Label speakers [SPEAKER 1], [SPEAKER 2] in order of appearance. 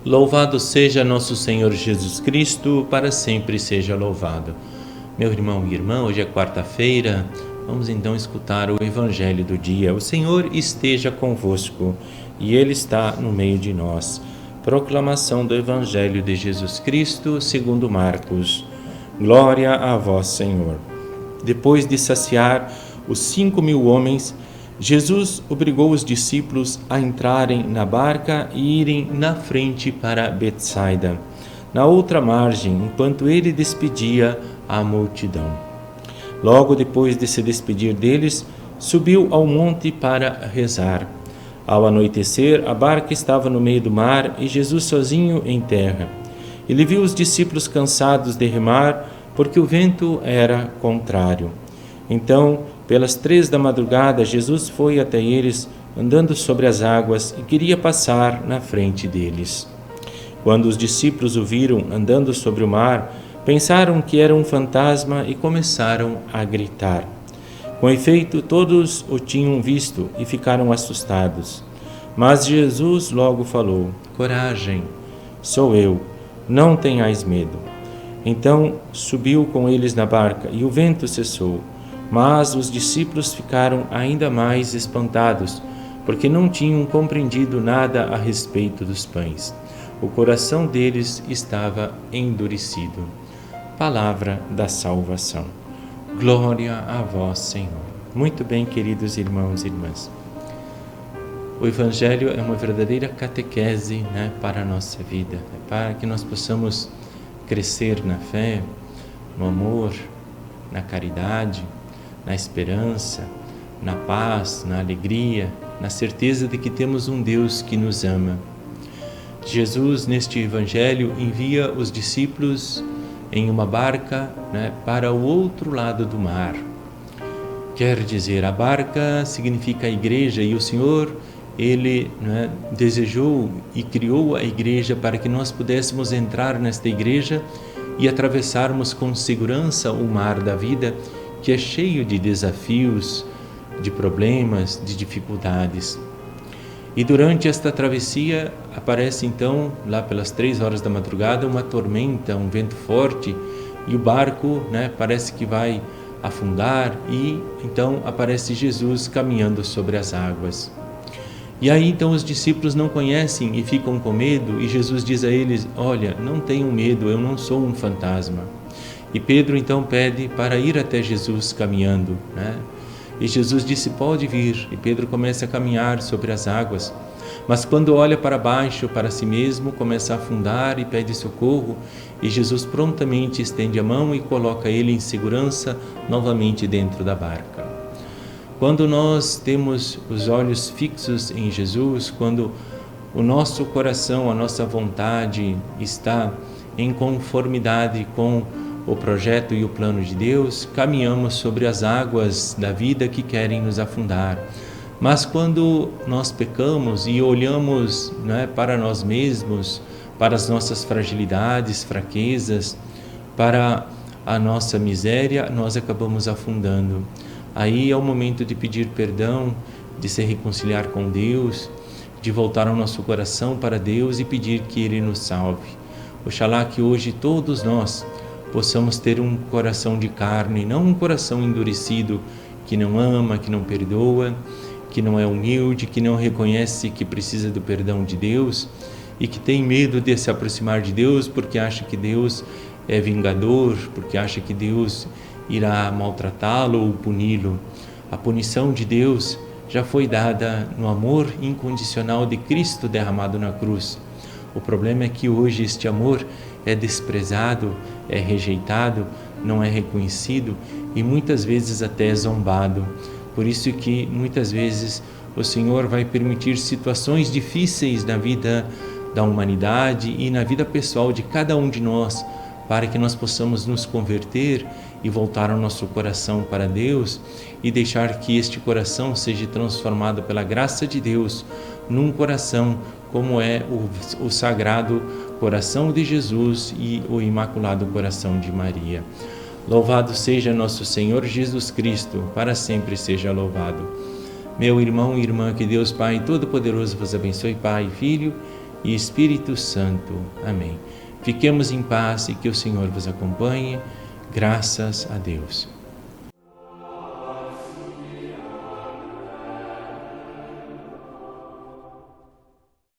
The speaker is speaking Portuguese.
[SPEAKER 1] Louvado seja nosso Senhor Jesus Cristo, para sempre seja louvado. Meu irmão e irmã, hoje é quarta-feira, vamos então escutar o Evangelho do dia. O Senhor esteja convosco e Ele está no meio de nós. Proclamação do Evangelho de Jesus Cristo, segundo Marcos. Glória a vós, Senhor. Depois de saciar os 5.000 homens, Jesus obrigou os discípulos a entrarem na barca e irem na frente para Betsaida, na outra margem, enquanto ele despedia a multidão. Logo depois de se despedir deles, subiu ao monte para rezar. Ao anoitecer, a barca estava no meio do mar e Jesus sozinho em terra. Ele viu os discípulos cansados de remar, porque o vento era contrário. Então, pelas 3 da madrugada, Jesus foi até eles, andando sobre as águas, e queria passar na frente deles. Quando os discípulos o viram andando sobre o mar, pensaram que era um fantasma e começaram a gritar. Com efeito, todos o tinham visto e ficaram assustados. Mas Jesus logo falou: "Coragem, sou eu, não tenhais medo." Então subiu com eles na barca e o vento cessou. Mas os discípulos ficaram ainda mais espantados, porque não tinham compreendido nada a respeito dos pães. O coração deles estava endurecido. Palavra da salvação. Glória a vós, Senhor. Muito bem, queridos irmãos e irmãs. O Evangelho é uma verdadeira catequese, para a nossa vida, para que nós possamos crescer na fé, no amor, na caridade, na esperança, na paz, na alegria, na certeza de que temos um Deus que nos ama. Jesus, neste Evangelho, envia os discípulos em uma barca, para o outro lado do mar. Quer dizer, a barca significa a igreja e o Senhor, Ele desejou e criou a igreja para que nós pudéssemos entrar nesta igreja e atravessarmos com segurança o mar da vida, que é cheio de desafios, de problemas, de dificuldades. E durante esta travessia aparece então, lá pelas 3 horas da madrugada, uma tormenta, um vento forte, e o barco parece que vai afundar, e então aparece Jesus caminhando sobre as águas. E aí então os discípulos não conhecem e ficam com medo, e Jesus diz a eles: "Olha, não tenham medo, eu não sou um fantasma." E Pedro então pede para ir até Jesus caminhando, E Jesus disse: "Pode vir." E Pedro começa a caminhar sobre as águas. Mas quando olha para baixo, para si mesmo, começa a afundar e pede socorro. E Jesus prontamente estende a mão e coloca ele em segurança novamente dentro da barca. Quando nós temos os olhos fixos em Jesus, quando o nosso coração, a nossa vontade está em conformidade com o projeto e o plano de Deus, caminhamos sobre as águas da vida que querem nos afundar. Mas quando nós pecamos e olhamos para nós mesmos, para as nossas fragilidades, fraquezas, para a nossa miséria, nós acabamos afundando. Aí é o momento de pedir perdão, de se reconciliar com Deus, de voltar o nosso coração para Deus e pedir que Ele nos salve. Oxalá que hoje todos nós possamos ter um coração de carne, não um coração endurecido, que não ama, que não perdoa, que não é humilde, que não reconhece que precisa do perdão de Deus e que tem medo de se aproximar de Deus porque acha que Deus é vingador, porque acha que Deus irá maltratá-lo ou puni-lo. A punição de Deus já foi dada no amor incondicional de Cristo derramado na cruz. O problema é que hoje este amor é desprezado, é rejeitado, não é reconhecido e muitas vezes até é zombado. Por isso que muitas vezes o Senhor vai permitir situações difíceis na vida da humanidade e na vida pessoal de cada um de nós, para que nós possamos nos converter e voltar o nosso coração para Deus e deixar que este coração seja transformado pela graça de Deus num coração como é o sagrado coração de Jesus e o imaculado coração de Maria. Louvado seja nosso Senhor Jesus Cristo, para sempre seja louvado. Meu irmão e irmã, que Deus Pai Todo-Poderoso vos abençoe, Pai, Filho e Espírito Santo. Amém. Fiquemos em paz e que o Senhor vos acompanhe. Graças a Deus.